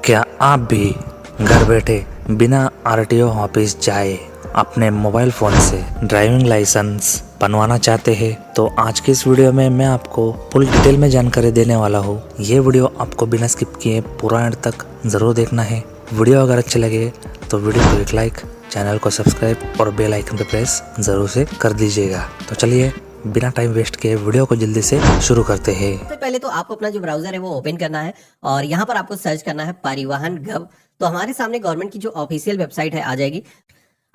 क्या आप भी घर बैठे बिना आरटीओ ऑफिस जाए अपने मोबाइल फ़ोन से ड्राइविंग लाइसेंस बनवाना चाहते हैं? तो आज की इस वीडियो में मैं आपको फुल डिटेल में जानकारी देने वाला हूँ। ये वीडियो आपको बिना स्किप किए पूरा एंड तक ज़रूर देखना है। वीडियो अगर अच्छे लगे तो वीडियो को एक लाइक, चैनल को सब्सक्राइब और बेल आइकन पर प्रेस ज़रूर से कर दीजिएगा। तो चलिए बिना टाइम वेस्ट किए वीडियो को जल्दी से शुरू करते हैं। सबसे पहले तो आपको अपना जो ब्राउजर है वो ओपन करना है और यहाँ पर आपको सर्च करना है परिवहन गव। तो हमारे सामने गवर्नमेंट की जो ऑफिशियल वेबसाइट है आ जाएगी।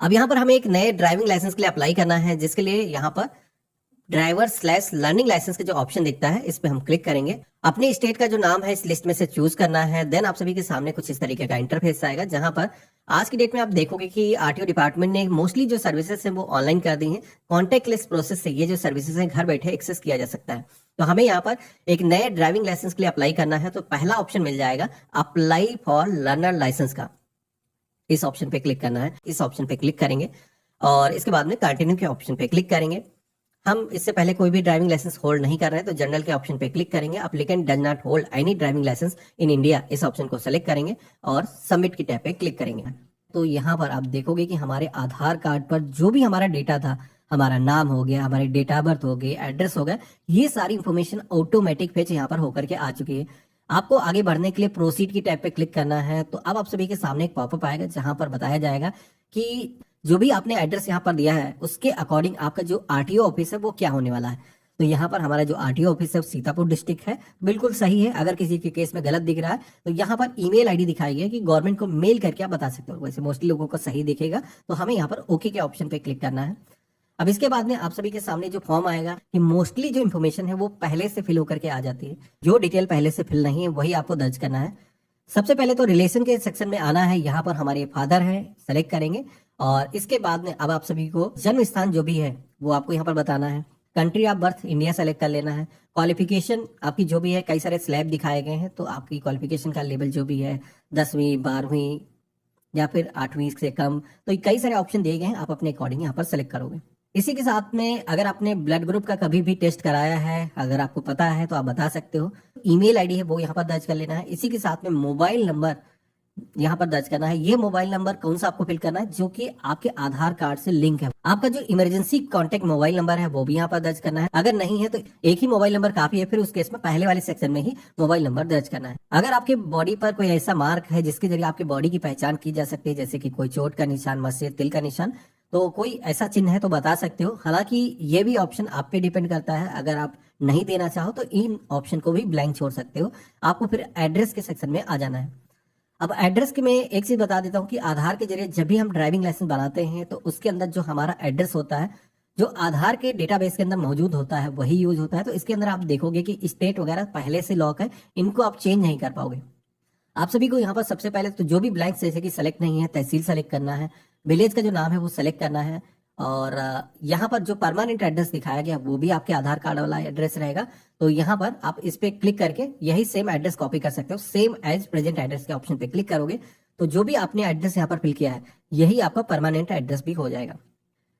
अब यहाँ पर हमें एक नए ड्राइविंग लाइसेंस के लिए अप्लाई करना है, जिसके लिए यहाँ पर ड्राइवर/लर्निंग लाइसेंस का जो ऑप्शन दिखता है इस पे हम क्लिक करेंगे। अपने स्टेट का जो नाम है इस लिस्ट में से चूज करना है। देन आप सभी के सामने कुछ इस तरीके का इंटरफेस आएगा, जहां पर आज की डेट में आप देखोगे कि आरटीओ डिपार्टमेंट ने मोस्टली जो सर्विसेज है वो ऑनलाइन कर दी हैं। कॉन्टेक्टलेस प्रोसेस से ये जो सर्विसेज है घर बैठे एक्सेस किया जा सकता है। तो हमें यहाँ पर एक नए ड्राइविंग लाइसेंस के लिए अप्लाई करना है। तो पहला ऑप्शन मिल जाएगा अप्लाई फॉर लर्नर लाइसेंस का। इस ऑप्शन पे क्लिक करना है। इस ऑप्शन पे क्लिक करेंगे और इसके बाद में कंटिन्यू के ऑप्शन पे क्लिक करेंगे। हम इससे पहले कोई भी ड्राइविंग लाइसेंस होल्ड नहीं कर रहे हैं, तो जनरल के ऑप्शन पे क्लिक करेंगे। Applicant does not hold any driving licence in India, इस ऑप्शन को सेलेक्ट करेंगे और सबमिट की टैब पे क्लिक करेंगे। तो यहाँ पर आप देखोगे कि हमारे आधार कार्ड पर जो भी हमारा डेटा था, हमारा नाम हो गया, हमारी डेट ऑफ बर्थ हो गई, एड्रेस हो गया, ये सारी इंफॉर्मेशन ऑटोमेटिक फेच यहाँ पर होकर के आ चुकी है। आपको आगे बढ़ने के लिए प्रोसीड की टैब पे क्लिक करना है। तो अब आप सभी के सामने एक पॉपअप आएगा, जहां पर बताया जाएगा कि जो भी आपने एड्रेस यहाँ पर दिया है उसके अकॉर्डिंग आपका जो आरटीओ ऑफिस है वो क्या होने वाला है। तो यहाँ पर हमारा जो आरटीओ ऑफिस है वो सीतापुर डिस्ट्रिक्ट है, बिल्कुल सही है। अगर किसी के केस में गलत दिख रहा है तो यहाँ पर ईमेल आईडी दिखाई गई है कि गवर्नमेंट को मेल करके आप बता सकते हो। वैसे मोस्टली लोगों को सही दिखेगा, तो हमें यहाँ पर ओके के ऑप्शन पे क्लिक करना है। अब इसके बाद में आप सभी के सामने जो फॉर्म आएगा कि मोस्टली जो इन्फॉर्मेशन है वो पहले से फिल होकर के आ जाती है। जो डिटेल पहले से फिल नहीं है वही आपको दर्ज करना है। सबसे पहले तो रिलेशन के सेक्शन में आना है। यहाँ पर हमारे फादर हैं, सेलेक्ट करेंगे और इसके बाद में अब आप सभी को जन्म स्थान जो भी है वो आपको यहाँ पर बताना है। Country of birth India select कर लेना है। क्वालिफिकेशन आपकी जो भी है, कई सारे स्लैब दिखाए गए हैं, तो आपकी क्वालिफिकेशन का लेवल जो भी है 10वीं 12वीं या फिर 8वीं से कम, तो कई सारे ऑप्शन दिए गए हैं, आप अपने अकॉर्डिंग यहाँ पर सेलेक्ट करोगे। इसी के साथ में अगर आपने ब्लड ग्रुप का कभी भी टेस्ट कराया है, अगर आपको पता है तो आप बता सकते हो। ईमेल आईडी है वो यहाँ पर दर्ज कर लेना है। इसी के साथ में मोबाइल नंबर यहाँ पर दर्ज करना है। ये मोबाइल नंबर कौन सा आपको फिल करना है, जो कि आपके आधार कार्ड से लिंक है। आपका जो इमरजेंसी कांटेक्ट मोबाइल नंबर है वो भी यहाँ पर दर्ज करना है। अगर नहीं है तो एक ही मोबाइल नंबर काफी है, फिर उस केस में पहले वाले सेक्शन में ही मोबाइल नंबर दर्ज करना है। अगर आपके बॉडी पर कोई ऐसा मार्क है जिसके जरिए आपकी बॉडी की पहचान की जा सकती है, जैसे कि कोई चोट का निशान, मस्से, तिल का निशान, तो कोई ऐसा चिन्ह है तो बता सकते हो। हालांकि ये भी ऑप्शन आप पे डिपेंड करता है। अगर आप नहीं देना चाहो तो इन ऑप्शन को भी ब्लैंक छोड़ सकते हो। आपको फिर एड्रेस के सेक्शन में आ जाना है। अब एड्रेस के मैं एक चीज बता देता हूँ कि आधार के जरिए जब भी हम ड्राइविंग लाइसेंस बनाते हैं तो उसके अंदर जो हमारा एड्रेस होता है, जो आधार के डेटाबेस के अंदर मौजूद होता है, वही यूज होता है। तो इसके अंदर आप देखोगे कि स्टेट वगैरह पहले से लॉक है, इनको आप चेंज नहीं कर पाओगे। आप सभी को यहाँ पर सबसे पहले तो जो भी ब्लैंक जैसे कि सेलेक्ट नहीं है, तहसील सेलेक्ट करना है, विलेज का जो नाम है वो सेलेक्ट करना है और यहाँ पर जो परमानेंट एड्रेस दिखाया गया वो भी आपके आधार कार्ड वाला एड्रेस रहेगा। तो यहाँ पर आप इस पे क्लिक करके यही सेम एड्रेस कॉपी कर सकते हो। सेम एज प्रेजेंट एड्रेस के ऑप्शन पे क्लिक करोगे तो जो भी आपने एड्रेस यहाँ पर फिल किया है यही आपका परमानेंट एड्रेस भी हो जाएगा।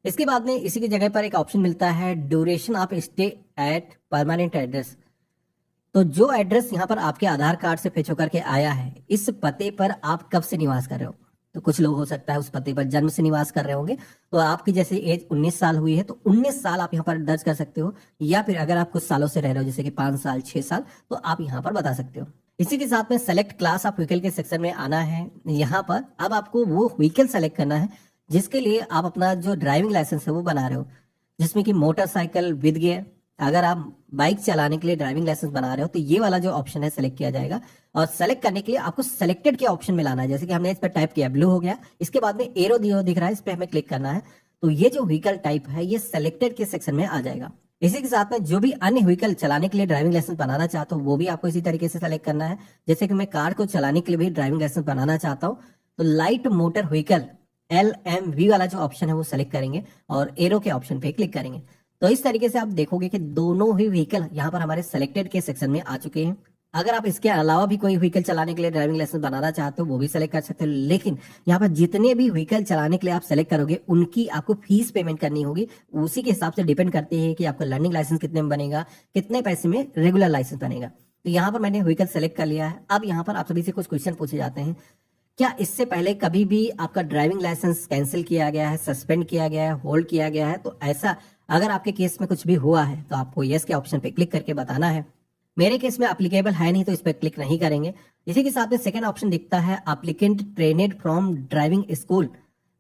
इसके बाद में इसी की जगह पर एक ऑप्शन मिलता है duration of stay at permanent address. तो जो एड्रेस यहाँ पर आपके आधार कार्ड से फेच होकर के आया है, इस पते पर आप कब से निवास कर रहे हो। तो कुछ लोग हो सकता है उस पते पर जन्म से निवास कर रहे होंगे, तो आपकी जैसे एज 19 साल हुई है तो 19 साल आप यहाँ पर दर्ज कर सकते हो। या फिर अगर आप कुछ सालों से रह रहे हो, जैसे कि 5 साल 6 साल, तो आप यहाँ पर बता सकते हो। इसी के साथ में सेलेक्ट क्लास ऑफ व्हीकल के सेक्शन में आना है। यहाँ पर अब आपको वो व्हीकल सेलेक्ट करना है जिसके लिए आप अपना जो ड्राइविंग लाइसेंस है वो बना रहे हो, जिसमें कि मोटरसाइकिल विद गियर। अगर आप बाइक चलाने के लिए ड्राइविंग लाइसेंस बना रहे हो तो ये वाला जो ऑप्शन है सेलेक्ट किया जाएगा। और सेलेक्ट करने के लिए आपको सेलेक्टेड के ऑप्शन में लाना है। जैसे कि हमने इस पर टाइप किया, ब्लू हो गया। इसके बाद में एरो दिख रहा है, इस पे हमें क्लिक करना है। तो ये जो व्हीकल टाइप है ये सेलेक्टेड के सेक्शन में आ जाएगा। इसी के साथ में जो भी अन्य व्हीकल चलाने के लिए ड्राइविंग लाइसेंस बनाना चाहता हूँ वो भी आपको इसी तरीके से सेलेक्ट करना है। जैसे कि मैं कार को चलाने के लिए भी ड्राइविंग लाइसेंस बनाना चाहता हूँ, तो लाइट मोटर व्हीकल LMV वाला जो ऑप्शन है वो सेलेक्ट करेंगे और एरो के ऑप्शन पे क्लिक करेंगे। तो इस तरीके से आप देखोगे कि दोनों ही व्हीकल यहाँ पर हमारे सेलेक्टेड के सेक्शन में आ चुके हैं। अगर आप इसके अलावा भी कोई व्हीकल चलाने के लिए ड्राइविंग लाइसेंस बनाना चाहते हो वो भी सेलेक्ट कर सकते हो, लेकिन यहाँ पर जितने भी व्हीकल चलाने के लिए आप सेलेक्ट करोगे उनकी आपको फीस पेमेंट करनी होगी। उसी के हिसाब से डिपेंड करती है कि आपका लर्निंग लाइसेंस कितने में बनेगा, कितने पैसे में रेगुलर लाइसेंस बनेगा। तो यहाँ पर मैंने व्हीकल सेलेक्ट कर लिया है। अब यहाँ पर आप सभी से कुछ क्वेश्चन पूछे जाते हैं, क्या इससे पहले कभी भी आपका ड्राइविंग लाइसेंस कैंसिल किया गया है, सस्पेंड किया गया है, होल्ड किया गया है? तो ऐसा अगर आपके केस में कुछ भी हुआ है तो आपको यस के ऑप्शन पे क्लिक करके बताना है। मेरे केस में एप्लीकेबल है नहीं तो इस पर क्लिक नहीं करेंगे। इसी के साथ में सेकंड ऑप्शन दिखता है एप्लीकेंट ट्रेनेड फ्रॉम ड्राइविंग स्कूल।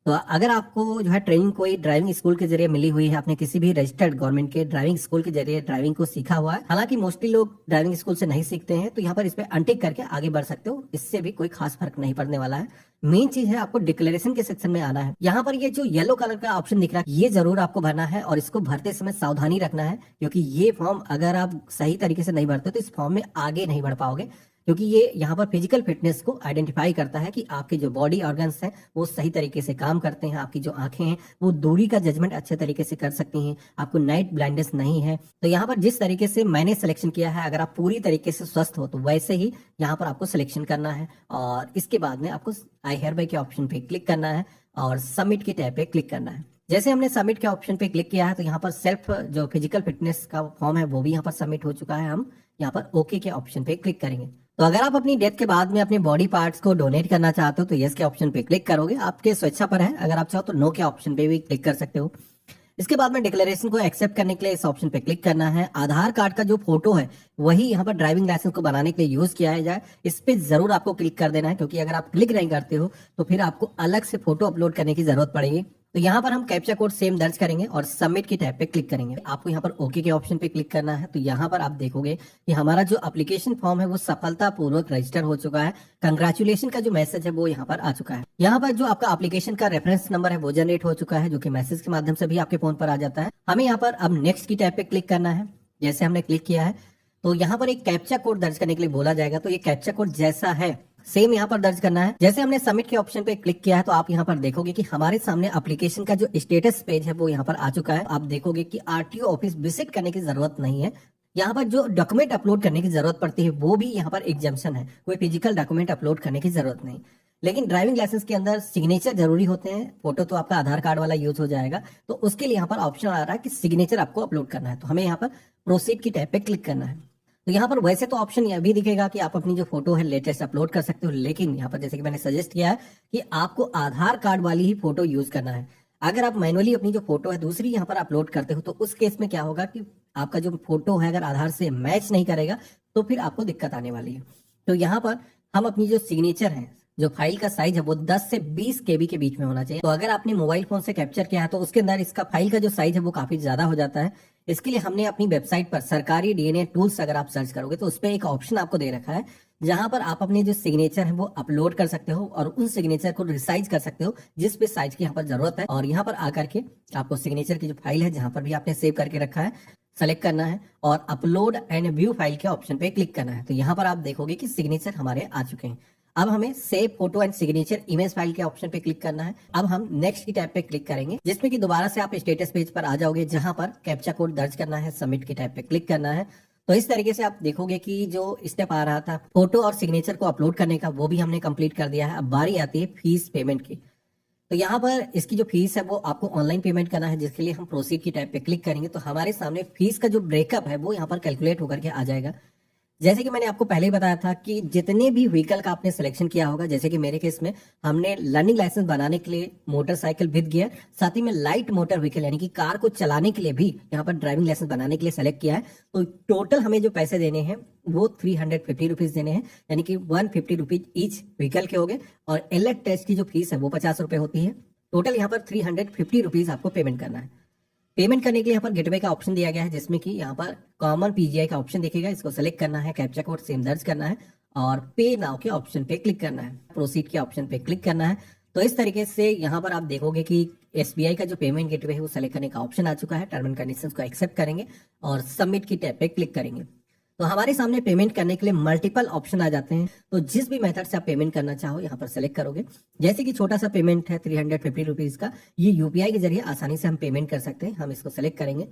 तो अगर आपको जो है ट्रेनिंग कोई ड्राइविंग स्कूल के जरिए मिली हुई है, आपने किसी भी रजिस्टर्ड गवर्नमेंट के ड्राइविंग स्कूल के जरिए ड्राइविंग को सीखा हुआ है, हालांकि मोस्टली लोग ड्राइविंग स्कूल से नहीं सीखते हैं, तो यहाँ पर इस पे अनटिक करके आगे बढ़ सकते हो, इससे भी कोई खास फर्क नहीं पड़ने वाला है। मेन चीज है आपको डिक्लेरेशन के सेक्शन में आना है। यहाँ पर ये जो येलो कलर का ऑप्शन दिख रहा है ये जरूर आपको भरना है और इसको भरते समय सावधानी रखना है, क्योंकि ये फॉर्म अगर आप सही तरीके से नहीं भरते तो इस फॉर्म में आगे नहीं बढ़ पाओगे, क्योंकि ये यहाँ पर फिजिकल फिटनेस को आइडेंटिफाई करता है कि आपके जो बॉडी ऑर्गन्स हैं वो सही तरीके से काम करते हैं, आपकी जो आंखें हैं वो दूरी का जजमेंट अच्छे तरीके से कर सकती हैं, आपको नाइट ब्लाइंडनेस नहीं है। तो यहाँ पर जिस तरीके से मैंने सिलेक्शन किया है, अगर आप पूरी तरीके से स्वस्थ हो तो वैसे ही यहाँ पर आपको सिलेक्शन करना है और इसके बाद में आपको आई हेयर बाय के ऑप्शन पे क्लिक करना है और सबमिट के टैब पे क्लिक करना है। जैसे हमने सबमिट के ऑप्शन पे क्लिक किया है तो यहाँ पर सेल्फ जो फिजिकल फिटनेस का फॉर्म है वो भी यहाँ पर सबमिट हो चुका है। हम यहाँ पर ओके के ऑप्शन पे क्लिक करेंगे। तो अगर आप अपनी डेथ के बाद में अपने बॉडी पार्ट्स को डोनेट करना चाहते हो तो यस के ऑप्शन पे क्लिक करोगे, आपके स्वेच्छा पर है। अगर आप चाहो तो नो के ऑप्शन पे भी क्लिक कर सकते हो। इसके बाद में डिक्लेरेशन को एक्सेप्ट करने के लिए इस ऑप्शन पे क्लिक करना है। आधार कार्ड का जो फोटो है वही यहाँ पर ड्राइविंग लाइसेंस को बनाने के लिए यूज किया जाए, इस पे जरूर आपको क्लिक कर देना है, क्योंकि अगर आप क्लिक नहीं करते हो तो फिर आपको अलग से फोटो अपलोड करने की जरूरत पड़ेगी। तो यहाँ पर हम कैप्चा कोड सेम दर्ज करेंगे और सबमिट की टैब पे क्लिक करेंगे। आपको यहाँ पर ओके के ऑप्शन पे क्लिक करना है। तो यहाँ पर आप देखोगे कि हमारा जो एप्लीकेशन फॉर्म है वो सफलतापूर्वक रजिस्टर हो चुका है। कंग्रेचुलेशन का जो मैसेज है वो यहाँ पर आ चुका है। यहाँ पर जो आपका एप्लीकेशन का रेफरेंस नंबर है वो जनरेट हो चुका है, जो कि मैसेज के माध्यम से भी आपके फोन पर आ जाता है। हमें यहाँ पर अब नेक्स्ट की टैब पे क्लिक करना है। जैसे हमने क्लिक किया है तो यहाँ पर एक कैप्चा कोड दर्ज करने के लिए बोला जाएगा, तो ये कैप्चा कोड जैसा है सेम यहाँ पर दर्ज करना है। जैसे हमने सबमिट के ऑप्शन पे क्लिक किया है तो आप यहाँ पर देखोगे कि हमारे सामने एप्लीकेशन का जो स्टेटस पेज है वो यहाँ पर आ चुका है। आप देखोगे कि आरटीओ ऑफिस विजिट करने की जरूरत नहीं है। यहाँ पर जो डॉक्यूमेंट अपलोड करने की जरूरत पड़ती है वो भी यहाँ पर एग्जाम्पशन है, कोई फिजिकल डॉक्यूमेंट अपलोड करने की जरूरत नहीं। लेकिन ड्राइविंग लाइसेंस के अंदर सिग्नेचर जरूरी होते हैं। फोटो तो आपका आधार कार्ड वाला यूज हो जाएगा, तो उसके लिए यहाँ पर ऑप्शन आ रहा है कि सिग्नेचर आपको अपलोड करना है। तो हमें यहाँ पर प्रोसीड की टैब पे क्लिक करना है। तो यहाँ पर वैसे तो ऑप्शन यह भी दिखेगा कि आप अपनी जो फोटो है लेटेस्ट अपलोड कर सकते हो, लेकिन यहाँ पर जैसे कि मैंने सजेस्ट किया है कि आपको आधार कार्ड वाली ही फोटो यूज करना है। अगर आप मैनुअली अपनी जो फोटो है दूसरी यहाँ पर अपलोड करते हो तो उस केस में क्या होगा कि आपका जो फोटो है अगर आधार से मैच नहीं करेगा तो फिर आपको दिक्कत आने वाली है। तो यहाँ पर हम अपनी जो सिग्नेचर है, जो फाइल का साइज है वो 10 से 20 केबी के बीच में होना चाहिए। तो अगर आपने मोबाइल फोन से कैप्चर किया है तो उसके अंदर इसका फाइल का जो साइज है वो काफी ज्यादा हो जाता है। इसके लिए हमने अपनी वेबसाइट पर सरकारी डीएनए टूल्स अगर आप सर्च करोगे तो उस पर एक ऑप्शन आपको दे रखा है जहां पर आप अपने जो सिग्नेचर है वो अपलोड कर सकते हो और उन सिग्नेचर को रिसाइज कर सकते हो जिस पे साइज की यहाँ पर जरूरत है। और यहाँ पर आकर के आपको सिग्नेचर की जो फाइल है जहां पर भी आपने सेव करके रखा है सेलेक्ट करना है और अपलोड एंड व्यू फाइल के ऑप्शन पे क्लिक करना है। तो यहाँ पर आप देखोगे कि सिग्नेचर हमारे आ चुके हैं। अब हमें save photo and signature image file के ऑप्शन पे क्लिक करना है। अब हम नेक्स्ट की टैब पे क्लिक करेंगे, जिसमें कि दोबारा से आप स्टेटस पेज पर आ जाओगे जहां पर कैप्चा कोड दर्ज करना है, सबमिट की टैब पे क्लिक करना है। तो इस तरीके से आप देखोगे कि जो स्टेप आ रहा था फोटो और सिग्नेचर को अपलोड करने का वो भी हमने कंप्लीट कर दिया है। अब बारी आती है फीस पेमेंट की। तो यहाँ पर इसकी जो फीस है वो आपको ऑनलाइन पेमेंट करना है, जिसके लिए हम प्रोसीड की टैब पे क्लिक करेंगे तो हमारे सामने फीस का जो ब्रेकअप है वो यहाँ पर कैलकुलेट होकर के आ जाएगा। जैसे कि मैंने आपको पहले ही बताया था कि जितने भी व्हीकल का आपने सिलेक्शन किया होगा, जैसे कि मेरे केस में हमने लर्निंग लाइसेंस बनाने के लिए मोटरसाइकिल विद गियर, साथ ही में लाइट मोटर व्हीकल यानी कि कार को चलाने के लिए भी यहाँ पर ड्राइविंग लाइसेंस बनाने के लिए सेलेक्ट किया है। तो टोटल हमें जो पैसे देने हैं वो 350 रुपीज देने हैं, यानी कि 150 रुपीज ईच व्हीकल के हो गए। और एलएड टेस्ट की जो फीस है वो 50 रुपए होती है। टोटल यहाँ पर 350 रुपीज आपको पेमेंट करना है। पेमेंट करने के लिए यहाँ पर गेटवे का ऑप्शन दिया गया है, जिसमें कि यहाँ पर कॉमन पीजीआई का ऑप्शन दिखेगा, इसको सेलेक्ट करना है, कैप्चा कोड सेम दर्ज करना है और पे नाउ के ऑप्शन पे क्लिक करना है, प्रोसीड के ऑप्शन पे क्लिक करना है। तो इस तरीके से यहाँ पर आप देखोगे कि एसबीआई का जो पेमेंट गेटवे है वो सेलेक्ट करने का ऑप्शन आ चुका है। टर्म एंड कंडीशंस को एक्सेप्ट करेंगे और सबमिट की टैब पे क्लिक करेंगे। तो हमारे सामने पेमेंट करने के लिए मल्टीपल ऑप्शन आ जाते हैं। तो जिस भी मेथड से आप पेमेंट करना चाहो यहाँ पर सेलेक्ट करोगे। जैसे कि छोटा सा पेमेंट है 350 रुपीज का, ये यूपीआई के जरिए आसानी से हम पेमेंट कर सकते हैं। हम इसको सेलेक्ट करेंगे।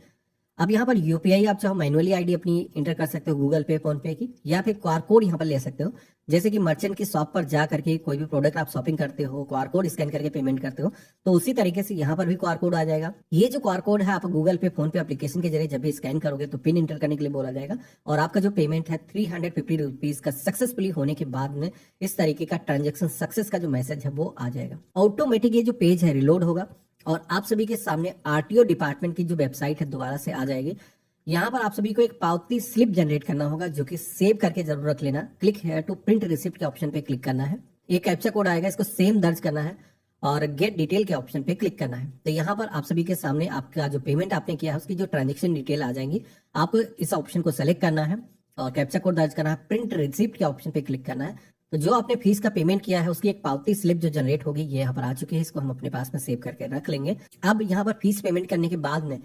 अब यहाँ पर यूपीआई आप चाहो मैनुअली आईडी अपनी इंटर कर सकते हो गूगल पे, फोन पे की, या फिर क्यूआर कोड यहाँ पर ले सकते हो। जैसे कि मर्चेंट की शॉप पर जा करके कोई भी प्रोडक्ट आप शॉपिंग करते हो, क्यूआर कोड स्कैन करके पेमेंट करते हो, तो उसी तरीके से यहाँ पर भी क्यूआर कोड आ जाएगा। ये जो क्यूआर कोड है आप गूगल पे, फोन पे एप्लीकेशन के जरिए जब भी स्कैन करोगे तो पिन इंटर करने के लिए बोला जाएगा, और आपका जो पेमेंट है 350 रुपीज का सक्सेसफुली होने के बाद में इस तरीके का ट्रांजेक्शन सक्सेस का जो मैसेज है वो आ जाएगा। ऑटोमेटिक ये जो पेज है रिलोड होगा और आप सभी के सामने आरटीओ डिपार्टमेंट की जो वेबसाइट है दोबारा से आ जाएगी। यहाँ पर आप सभी को एक पावती स्लिप जनरेट करना होगा, जो कि सेव करके जरूर रख लेना। क्लिक है टू प्रिंट रिसिप्ट के ऑप्शन पे क्लिक करना है। एक कैप्चा कोड आएगा, इसको सेम दर्ज करना है और गेट डिटेल के ऑप्शन पे क्लिक करना है। तो यहाँ पर आप सभी के सामने आपका जो पेमेंट आपने किया है उसकी जो ट्रांजेक्शन डिटेल आ जाएंगी। आपको इस ऑप्शन को सेलेक्ट करना है और कैप्चा कोड दर्ज करना है, प्रिंट रिसिप्ट के ऑप्शन पे क्लिक करना है। तो जो आपने फीस का पेमेंट किया है उसकी एक पावती स्लिप जो जनरेट होगी ये यहाँ पर आ चुकी है। इसको हम अपने पास में सेव करके रख लेंगे। अब यहाँ पर फीस पेमेंट करने के बाद में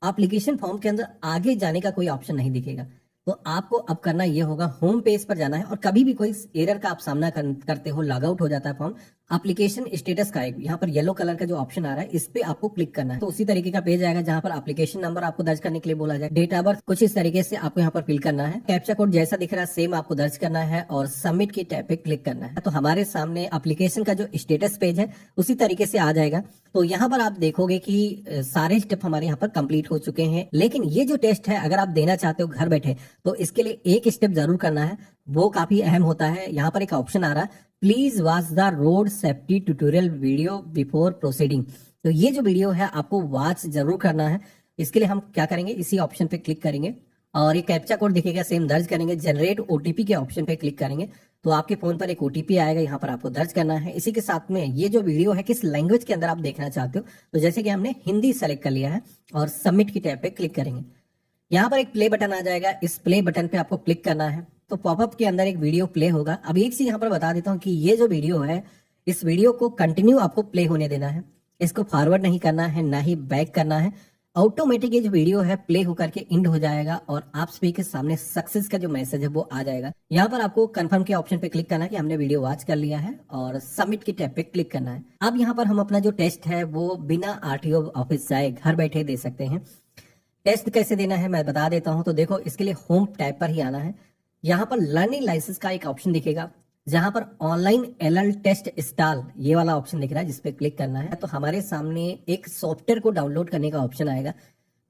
एप्लीकेशन फॉर्म के अंदर आगे जाने का कोई ऑप्शन नहीं दिखेगा। तो आपको अब करना ये होगा, होम पेज पर जाना है और कभी भी कोई एरर का आप सामना करते हो, लॉग आउट हो जाता है फॉर्म, एप्लीकेशन स्टेटस का एक यहाँ पर येलो कलर का जो ऑप्शन आ रहा है इस पे आपको क्लिक करना है। तो उसी तरीके का पेज आएगा जहाँ पर एप्लीकेशन नंबर आपको दर्ज करने के लिए बोला जाए, डेट ऑफ बर्थ कुछ इस तरीके से आपको यहाँ पर फिल करना है, कैप्चा कोड जैसा दिख रहा है सेम आपको दर्ज करना है और सबमिट की टैब पे क्लिक करना है। तो हमारे सामने एप्लीकेशन का जो स्टेटस पेज है उसी तरीके से आ जाएगा। तो यहाँ पर आप देखोगे कि सारे स्टेप हमारे यहाँ पर कंप्लीट हो चुके हैं। लेकिन ये जो टेस्ट है अगर आप देना चाहते हो घर बैठे तो इसके लिए एक स्टेप जरूर करना है, वो काफी अहम होता है। यहाँ पर एक ऑप्शन आ रहा है, please watch the road safety tutorial video before proceeding. तो ये जो वीडियो है आपको वॉच जरूर करना है। इसके लिए हम क्या करेंगे, इसी ऑप्शन पे क्लिक करेंगे और एक कैप्चा कोड दिखेगा सेम दर्ज करेंगे, जनरेट ओटीपी के ऑप्शन पे क्लिक करेंगे तो आपके फोन पर एक ओटीपी आएगा, यहाँ पर आपको दर्ज करना है। इसी के साथ में ये जो वीडियो है किस लैंग्वेज के अंदर आप देखना चाहते हो, तो जैसे कि हमने हिंदी सेलेक्ट कर लिया है और सबमिट की टैब पे क्लिक करेंगे। यहाँ पर एक प्ले बटन आ जाएगा, इस प्ले बटन पे आपको क्लिक करना है तो पॉपअप के अंदर एक वीडियो प्ले होगा। अब एक चीज यहाँ पर बता देता हूँ कि ये जो वीडियो है इस वीडियो को कंटिन्यू आपको प्ले होने देना है, इसको फॉरवर्ड नहीं करना है, ना ही बैक करना है। ऑटोमेटिक ये जो वीडियो है प्ले होकर के एंड हो जाएगा और आप सभी के सामने सक्सेस का जो मैसेज है वो आ जाएगा। यहाँ पर आपको कंफर्म के ऑप्शन पे क्लिक करना है कि हमने वीडियो वॉच कर लिया है और सबमिट की टैब पे क्लिक करना है। अब यहाँ पर हम अपना जो टेस्ट है वो बिना आरटीओ ऑफिस जाए घर बैठे दे सकते हैं। टेस्ट कैसे देना है मैं बता देता हूं। तो देखो इसके लिए होम टैब पर ही आना है। यहाँ पर लर्निंग लाइसेंस का एक ऑप्शन दिखेगा जहां पर ऑनलाइन एलएल टेस्ट इंस्टॉल ये वाला ऑप्शन दिख रहा है, जिस पे क्लिक करना है। तो हमारे सामने एक सॉफ्टवेयर को डाउनलोड करने का ऑप्शन आएगा।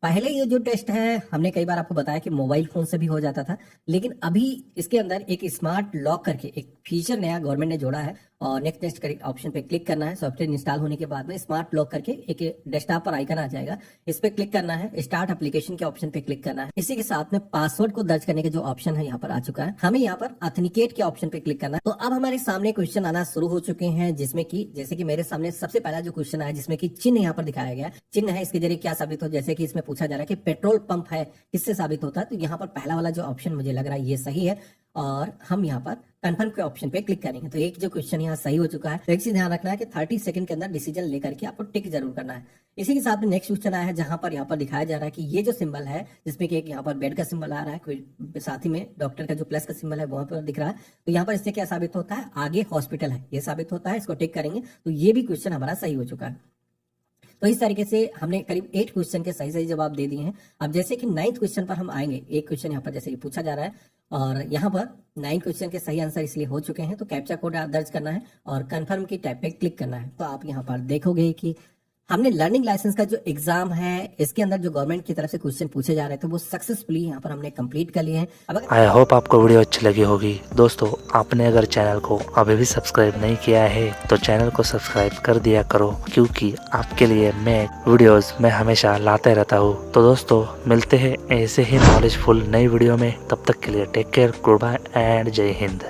पहले ये जो टेस्ट है हमने कई बार आपको बताया कि मोबाइल फोन से भी हो जाता था, लेकिन अभी इसके अंदर एक स्मार्ट लॉक करके एक फीचर नया गवर्नमेंट ने जोड़ा है और नेक्स्ट टेस्ट ऑप्शन पे क्लिक करना है। सॉफ्टवेयर इंस्टॉल होने के बाद में स्मार्ट लॉक करके एक डेस्कटॉप पर आइकन आ जाएगा, इस पे क्लिक करना है। स्टार्ट एप्लीकेशन के ऑप्शन पे क्लिक करना है। इसी के साथ में पासवर्ड को दर्ज करने के जो ऑप्शन है यहाँ पर आ चुका है। हमें यहाँ पर ऑथेंटिकेट के ऑप्शन पे क्लिक करना है। तो अब हमारे सामने क्वेश्चन आना शुरू हो चुके हैं, जिसमें कि जैसे कि मेरे सामने सबसे पहला जो क्वेश्चन आया जिसमें कि चिन्ह यहाँ पर दिखाया गया है। चिन्ह है, इसके जरिए क्या साबित हो, जैसे कि इसमें पूछा जा रहा है कि पेट्रोल पंप है, किससे साबित होता है। तो यहाँ पर पहला वाला जो ऑप्शन मुझे लग रहा है ये सही है और हम यहाँ पर कंफर्म के ऑप्शन पे क्लिक करेंगे। तो एक जो क्वेश्चन यहाँ सही हो चुका है। तो एक चीज ध्यान रखना है कि 30 सेकंड के अंदर डिसीजन लेकर के आपको टिक जरूर करना है। इसी के साथ में नेक्स्ट क्वेश्चन आया है जहां पर यहाँ पर दिखाया जा रहा है कि ये जो सिंबल है जिसमें कि एक यहाँ पर बेड का सिंबल आ रहा है, कोई साथ ही में डॉक्टर का जो प्लस का सिंबल है वहां पर दिख रहा है। तो यहाँ पर इससे क्या साबित होता है, आगे हॉस्पिटल है ये साबित होता है। इसको टिक करेंगे तो ये भी क्वेश्चन हमारा सही हो चुका है। तो इस तरीके से हमने करीब 8 क्वेश्चन के सही सही जवाब दे दिए हैं। अब जैसे कि 9th क्वेश्चन पर हम आएंगे। एक क्वेश्चन यहाँ पर जैसे कि पूछा जा रहा है और यहाँ पर 9 क्वेश्चन के सही आंसर इसलिए हो चुके हैं। तो कैप्चा कोड दर्ज करना है और कंफर्म की टैब पे क्लिक करना है। तो आप यहाँ पर देखोगे कि हमने लर्निंग लाइसेंस का जो एग्जाम है इसके अंदर जो गवर्नमेंट की तरफ से क्वेश्चन पूछे जा रहे थे वो सक्सेसफुली यहाँ पर हमने कंप्लीट कर लिए हैं। अब आई होप आपको वीडियो अच्छी लगी होगी। दोस्तों आपने अगर चैनल को अभी भी सब्सक्राइब नहीं किया है तो चैनल को सब्सक्राइब कर दिया करो, क्योंकि आपके लिए मैं वीडियोस में हमेशा लाते रहता हूँ। तो दोस्तों मिलते हैं ऐसे ही नॉलेजफुल नई वीडियो में, तब तक के लिए take care, good bye and जय हिंद।